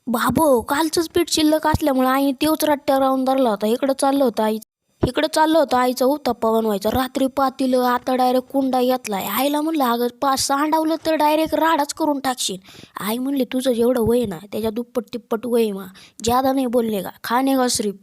बाबो कालचंच पीठ शिल्लक असल्यामुळे आईने तेवच रट्ट्या राहून धरला होता. इकडं चाललं होतं आईचा उत्तप्पा बनवायचा. रात्री पातेलं आता डायरेक्ट कुंडा घेतलाय. आईला म्हणलं अगं पाच सांडावलं तर डायरेक्ट राडाच करून टाकशील. आई म्हणली तुझं जेवढं वय ना त्याच्या दुप्पट तिप्पट वय मा, ज्यादा नाही बोलले का, खाणे का सिर्फ.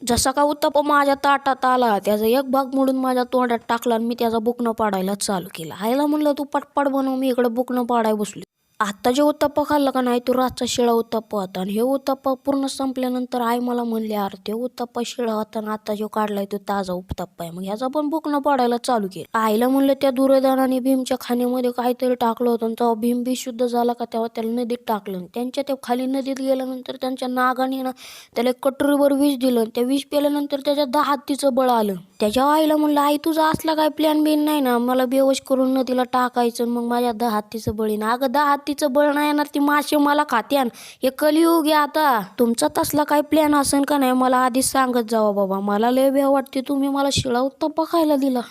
जसा का उत्तप्पा माझ्या ताटात आला त्याचा एक भाग मोडून माझ्या तोंडात टाकला आणि मी त्याचा बुकणं पाडायला चालू केला. आईला म्हणलं तू पटपट बनव, मी इकडं बुकणं पाडाय बसलो. आता जे उत्तप्पा खाल्ला का नाही तो रातचा शिळा उत्तप्पा होता. आणि हे उत्तप्पा पूर्ण संपल्यानंतर आई मला म्हणली अरे ते उत्तप्पा शिळा होता आणि आता जो काढलाय तो ताजा उत्तप्पा आहे, मग ह्याचा पण बुकणं पाडायला चालू केलं. आईला म्हणलं त्या दुर्योधनाने भीमच्या खाण्यामध्ये काहीतरी टाकलं होतं आणि तेव्हा भीम बी शुद्ध झाला का तेव्हा त्याला नदीत टाकलं. त्यांच्या त्या खाली नदीत गेल्यानंतर त्यांच्या नागाने ना त्याला कटोरीवर विष दिलं. त्या विष प्याल्यानंतर त्याच्या 10 हत्तीचं बळ आलं. त्याच्या आईला म्हणलं आई तुझा असला काय प्लॅन बिन नाही ना, मला बेवश करून नदीला टाकायचं मग माझ्या 10 हत्तीचं बळी ना. अगं 10 हत्तीचं बळ नाही येणार, ती मासे मला खात्यान, हे कलियुग आहे आता. तुमचा तसला काय प्लॅन असेल का नाही मला आधीच सांगत जावा बाबा, मला लय भ्या वाटते, तुम्ही मला शिळा उत्तप्पा खायला दिला.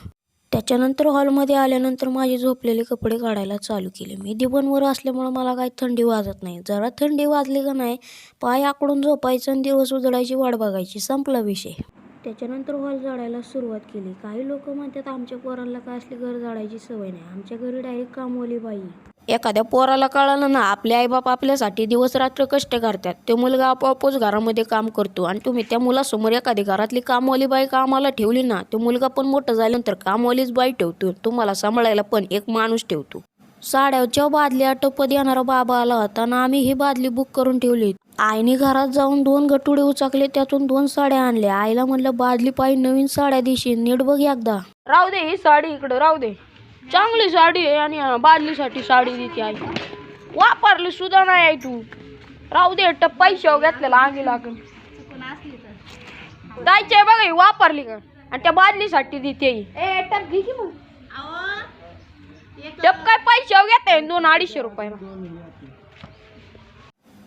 त्याच्यानंतर हॉलमध्ये आल्यानंतर माझे झोपलेले कपडे काढायला चालू केले. मी दिवनवर असल्यामुळं मला काही थंडी वाजत नाही. जरा थंडी वाजली का नाही पाय आकडून झोपायचं आणि दिवस उजळायची वाट बघायची, संपला विषय. त्याच्यानंतर हॉल झाडायला सुरुवात केली. काही लोक म्हणतात आमच्या पोरांना काय असली घर झाडायची सवय नाही. आमच्या घरी डायरेक्ट कामवाली बाई. एखाद्या पोराला कळालं ना आपले आईबाप आपल्यासाठी दिवस रात्र कष्ट करतात, ते मुलगा आपोआपच घरामध्ये काम करतो आणि तुम्ही त्या मुलासमोर एखादी घरातली कामवाली बाई कामाला ठेवली ना, तो मुलगा पण मोठं झाल्यानंतर कामवालीच बाई ठेवतो, तुम्हाला सांभाळायला पण एक माणूस ठेवतो. साड्याच्या बादल्या टप्प देणारा बाबा आला होता ना, आम्ही ही बादली बुक करून ठेवली. आईने घरात जाऊन 2 गटुडे उचकले, त्यातून 2 साड्या आणल्या. आईला म्हणलं बादली पायी नवीन साड्या देशील, नीट बघ एकदा. राहू दे ही साडी इकडं राहू दे, चांगली साडी आहे आणि बादलीसाठी साडी देते आई, वापरली सुद्धा नाही आहे तू. राहू दे पैशाव घेतलेला अंगी लागून जायचंय बघा, वापरली का आणि त्या बादलीसाठी देते. टप काय पैशाव घेते 200-250 रुपयाला.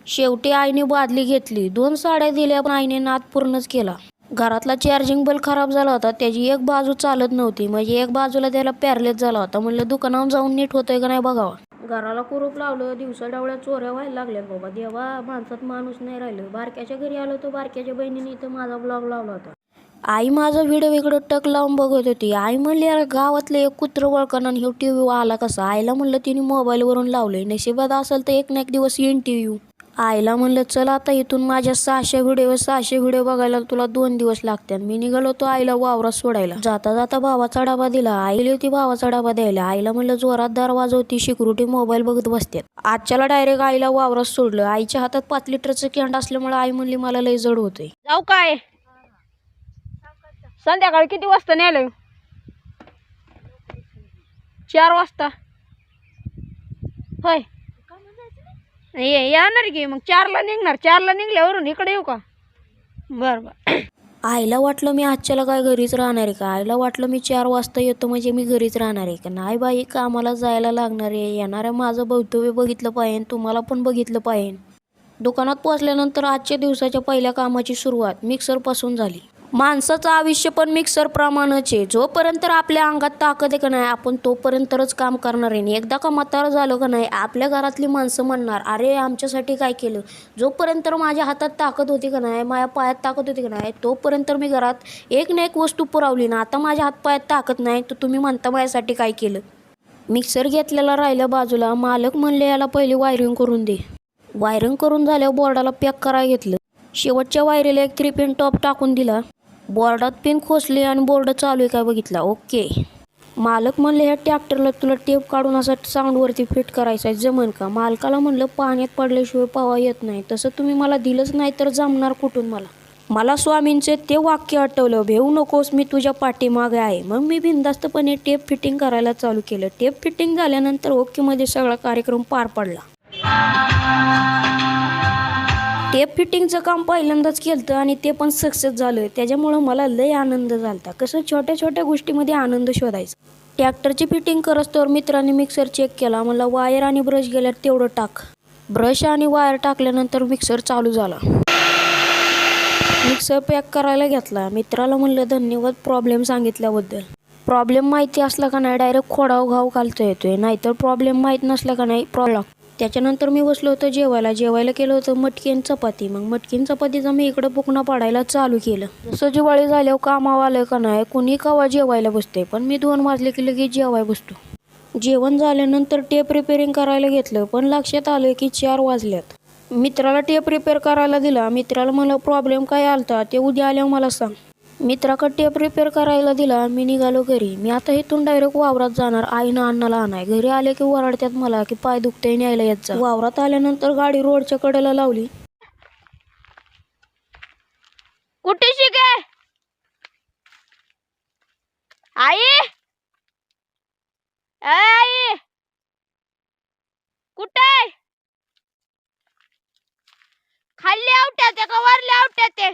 शेवटी आईने बादली घेतली, 2 साड्या दिल्या पण आईने नाद पूर्णच केला. घरातला चार्जिंग बल्ब खराब झाला होता, त्याची एक बाजू चालत नव्हती, म्हणजे एक बाजूला त्याला पॅरलेस झाला होता. म्हणलं दुकानावर जाऊन नीट होतंय का नाही बघावा. घराला कुरूप लावलं, दिवसा डावळ्या चोऱ्या व्हायला लागल्या. बाबा देवा, माणसात माणूस नाही राहिलं. बारक्याच्या घरी आलो तर बारक्याच्या बहिणीने इथं माझा ब्लॉग लावला होता. आई माझा व्हिडिओ इकडं टक लावून बघत होती. आई म्हणली अरे गावातलं एक कुत्रं वळकण आणि टीव्ही आला कसा. आईला म्हणलं तिने मोबाईलवरून लावलंय, नशिबात असेल तर एक ना एक दिवस येईन टीव्ही. आईला म्हणलं चल आता इथून माझ्या 600 व्हिडिओ बघायला तुला 2 दिवस लागतात. मी निघालो तो आईला वावरात सोडायला. जाता जाता भावाचा डबा दिला. आईला होती भावाचा डबा द्यायला. आईला म्हणलं जोरात दरवाजा होती, सिक्युरिटी मोबाईल बघत बसतात. आजच्याला डायरेक्ट आईला वावरात सोडलं. आईच्या हातात 5 लिटरचं कॅन्ड असल्यामुळे आई म्हणली मला लय जड होतंय. जाऊ काय संध्याकाळी किती वाजता नेलं? 4 वाजता होय येणार की मग 4ला निघणार. 4ला निघल्यावरून इकडे येऊ का? बरं. आईला वाटलं मी आजच्याला काय घरीच राहणार आहे का. आईला वाटलं मी 4 वाजता येतो म्हणजे मी घरीच राहणार आहे का. नाही बाई, कामाला जायला लागणार आहे. येणाऱ्या माझं भवितव्य बघितलं पाहिजे, तुम्हाला पण बघितलं पाहिजे. दुकानात पोहोचल्यानंतर आजच्या दिवसाच्या पहिल्या कामाची सुरुवात मिक्सरपासून झाली. माणसाचं आयुष्य पण मिक्सर प्रमाणच आहे. जोपर्यंत आपल्या अंगात ताकद आहे का नाही आपण तोपर्यंतच काम करणार आहे. एकदा का म्हातारं झालं का नाही आपल्या घरातली माणसं म्हणणार अरे आमच्यासाठी काय केलं. जोपर्यंत माझ्या हातात ताकद होती का नाही, माझ्या पायात ताकद होती का नाही, तोपर्यंत मी घरात एक ना एक वस्तू पुरवली ना. आता माझ्या हातपायात ताकद नाही तर तुम्ही म्हणता माझ्यासाठी काय केलं. मिक्सर घेतलेला राहिलं बाजूला. मालक म्हणले याला पहिले वायरिंग करून दे. वायरिंग करून झाल्यावर बोर्डाला पॅक करायला घेतलं. शेवटच्या वायरीला एक 3 पिन टॉप टाकून दिला. बोर्डात पिन खोसली आणि बोर्ड चालू आहे काय बघितला. ओके. मालक म्हणले ह्या ट्रॅक्टरला तुला टेप काढून असं साऊंडवरती फिट करायचं आहे, जमन का. मालकाला म्हणलं पाण्यात पडल्याशिवाय पावा येत नाही, तसं तुम्ही मला दिलंच नाही तर जमणार कुठून. मला स्वामींचे ते वाक्य आठवलं, भेऊ नकोस मी तुझ्या पाठीमागे आहे. मग मी बिनधास्तपणे टेप फिटिंग करायला चालू केलं. टेप फिटिंग झाल्यानंतर ओकेमध्ये सगळा कार्यक्रम पार पडला. टेप फिटिंगचं काम पहिल्यांदाच केलं आणि ते पण सक्सेस झालं. त्याच्यामुळं मला लय आनंद झाला. कसं छोट्या छोट्या गोष्टीमध्ये आनंद शोधायचा. ट्रॅक्टरची फिटिंग करस्तोवर मित्रांनी मिक्सर चेक केला. मला वायर आणि ब्रश गेल्यावर तेवढं टाक. ब्रश आणि वायर टाकल्यानंतर मिक्सर चालू झाला. मिक्सर पॅक करायला घेतला. मित्राला म्हणलं धन्यवाद प्रॉब्लेम सांगितल्याबद्दल. प्रॉब्लेम माहिती असला का नाही डायरेक्ट खोडाव घाव घालता येतोय, नाहीतर प्रॉब्लेम माहीत नसला का नाही त्याच्यानंतर मी बसलो होतो जेवायला केलं होतं मटकी आणि चपाती. मग मटकी आणि चपातीचा मी इकडं बुकना पाडायला चालू केलं. जसं दिवाळी झाल्यावर कामावर आलं का नाही कुणी कवा जेवायला बसते, पण मी 2 वाजले की लगेच जेवाय बसतो. जेवण झाल्यानंतर टेप रिपेअरिंग करायला घेतलं, पण लक्षात आलं की 4 वाजल्यात. मित्राला टेप रिपेअर करायला दिला. मित्राला मला प्रॉब्लेम काय आलता ते उद्या आल्यावर मला सांग. मित्राकडे टेप रिपेअर करायला दिला. मी निघालो घरी. मी आता इथून डायरेक्ट वावरात जाणार. आईनं अण्णाला आणाय. घरी आले की ओरडतात मला की पाय दुखतंय न्यायला येत जा. वावरात आल्यानंतर गाडी रोडच्या कडेला लावली. कुठे शिके आई आई कुठे खाल्ली आवट्या ते का वरली आवट्या ते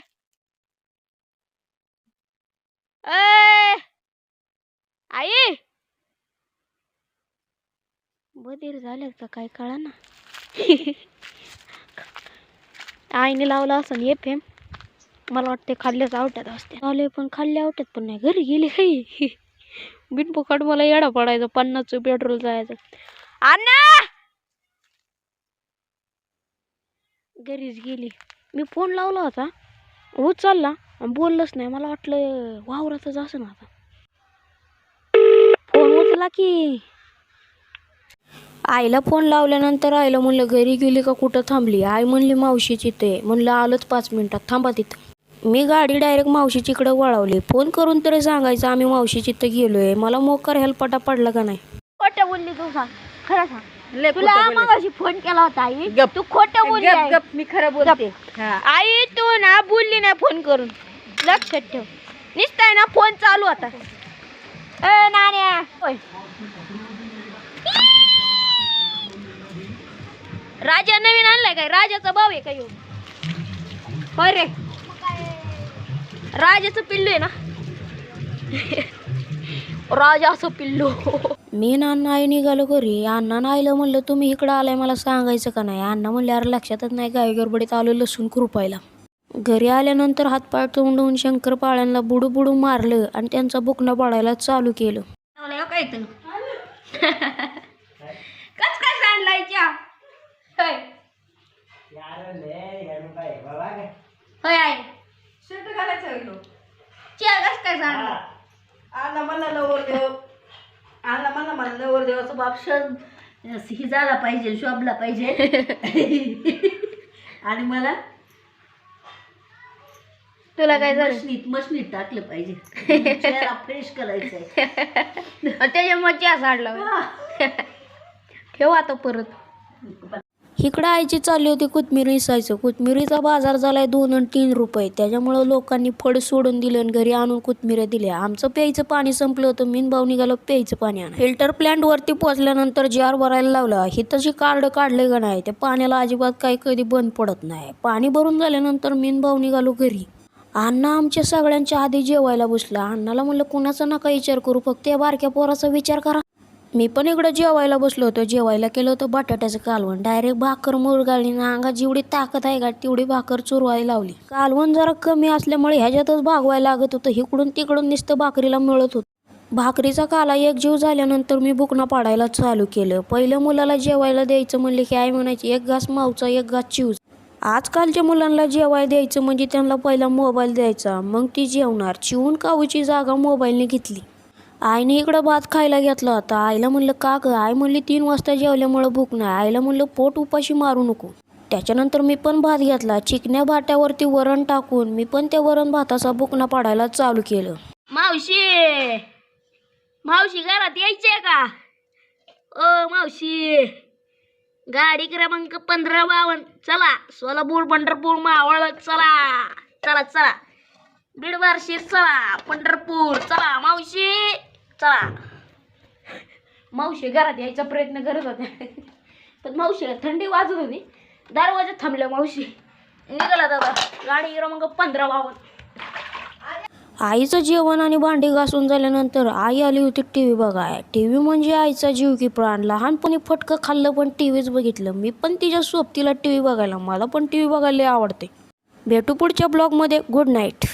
आई बधीर झालं का काय कळा ना. आईने लावला असं FM. मला वाटते खाल्ल्याच आवट्यात असते आले, पण खाल्ल्या आवट्यात पण नाही. घरी गेली काही बिनफुकट मला येडा पडायचं. 50 पेट्रोल जायचं. अण्णा घरीच गेली. मी फोन लावला होता उचलला बोललंच नाही. मला वाटलं वावरातच असं ना. आता फोन उचला की. आईला फोन लावल्यानंतर आईला म्हणलं घरी गेली का कुठं थांबली. आई म्हणली मावशीची ते. म्हणलं आलोच 5 मिनिटात थांबा तिथं. मी गाडी डायरेक्ट मावशीची इकडे वळवली. फोन करून तरी सांगायचं आम्ही मावशीची इथं गेलोय. मला मोकार हेल्पाटा पडला का नाही. खोटं बोलली तू. सांग खरं सांग. तुला मागाशी फोन केला होता आई तू खोटं बोलली. मी खरं बोलते. आई तू ना बोलली नाही फोन करून. लक्षात ठेव. निसताय ना फोन चालू होता. नाण्या होय राजा नवीन आणलाय काय. राजाचा भाऊ आहे का येऊ. होय रे राजाचं पिल्लू आहे ना. राजाचं पिल्लू. मी अण्णा आई निघालो घरी. अण्णानं आईला म्हणलं तुम्ही इकडं आलाय मला सांगायचं का नाही. अण्णा म्हणले अरे लक्षातच नाही गाय गडबडीत आलो लसूण खुरपायला. घरी आल्यानंतर हातपाय तोंडून शंकरपाळ्यांना बुडू बुडू मारलं आणि त्यांचा बुकना पाडायला चालू केलं. काय कस काय सांडलायच्या होय आई शर्ट घालायचं गेलो. च्या कस काय सांडला. आला मला नवरदेव. आला मला नवरदेवाचा बाप ही झाला पाहिजे शोभला पाहिजे. आणि मला तुला काय झालं. मशनीत टाकलं पाहिजे. चेहरा फ्रेश करायचा आहे. त्याच्यामुळे च्या सांडला. ठेव आता परत. इकडं आईची चालली होती कोथमीर इसायचं. कोथमिरीचा बाजार झालाय 2 आणि 3 रुपये. त्याच्यामुळं लोकांनी फड सोडून दिलं आणि घरी आणून कोथमिऱ्या दिल्या. आमचं प्यायचं पाणी संपलं होतं. मी भाऊ निघालो प्यायचं पाणी आणा. फिल्टर प्लॅन्ट वरती पोहोचल्यानंतर जार भरायला लावला. हिथं कार्ड काढले का नाही त्या पाण्याला अजिबात काही कधी बंद पडत नाही. पाणी भरून झाल्यानंतर मी भाऊ निघालो घरी. अण्णा आमच्या सगळ्यांच्या आधी जेवायला बसला. अण्णाला म्हणलं कुणाचा नका विचार करू फक्त या बारक्या पोराचा विचार करा. मी पण इकडं जेवायला बसलो होतो. जेवायला केलं होतं बटाट्याचं कालवण. डायरेक्ट भाकर मुरगाळली ना. अंगात जेवढी ताकद आहे का तेवढी भाकर चुरवायला लावली. कालवण जरा कमी असल्यामुळे ह्याच्यातच भागवायला लागत होतं. इकडून तिकडून नुसतं भाकरीला मिळत होतं. भाकरीचा काला एक जीव झाल्यानंतर मी बुकना पाडायला चालू केलं. पहिल्या मुलाला जेवायला द्यायचं म्हणले की आई म्हणायची 1 घास मावचा 1 घास चिवच. आजकालच्या मुलांना जेवायला द्यायचं म्हणजे त्यांना पहिला मोबाईल द्यायचा मग ती जेवणार. चिवून कावूची जागा मोबाईलने घेतली. आईने इकडं भात खायला घेतला होता. आईला म्हणलं का ग. आई म्हणली 3 वाजता जेवल्यामुळं भूक नाही. आईला म्हणलं पोट उपाशी मारू नको. त्याच्यानंतर मी पण भात घेतला. चिकन्या भाट्यावरती वरण टाकून मी पण त्या वरण भाताचा बुकना पाडायला चालू केलं. मावशी घरात यायचंय का. ओ मावशी गाडी क्रमांक 1552 चला. सोलापूर पंढरपूर मावळ चला चला चला. बीड बार्शी चला. पंढरपूर चला. मावशी चला. मावशी घरात यायचा प्रयत्न करत होत्या पण मावशीला थंडी वाजत होती. दरवाजात थांबल्या मावशी. निघाला दादा गाडी क्रमांक 1552. आईचं जेवण आणि भांडी घासून झाल्यानंतर आई आली होती TV बघाय. TV म्हणजे आईचा जीव की प्राण. लहानपणी फटकं खाल्लं पण TVच बघितलं. मी पण तिच्या सोबतीला TV बघायला. मला पण TV बघायला आवडते. भेटू पुढच्या ब्लॉगमध्ये. Good night.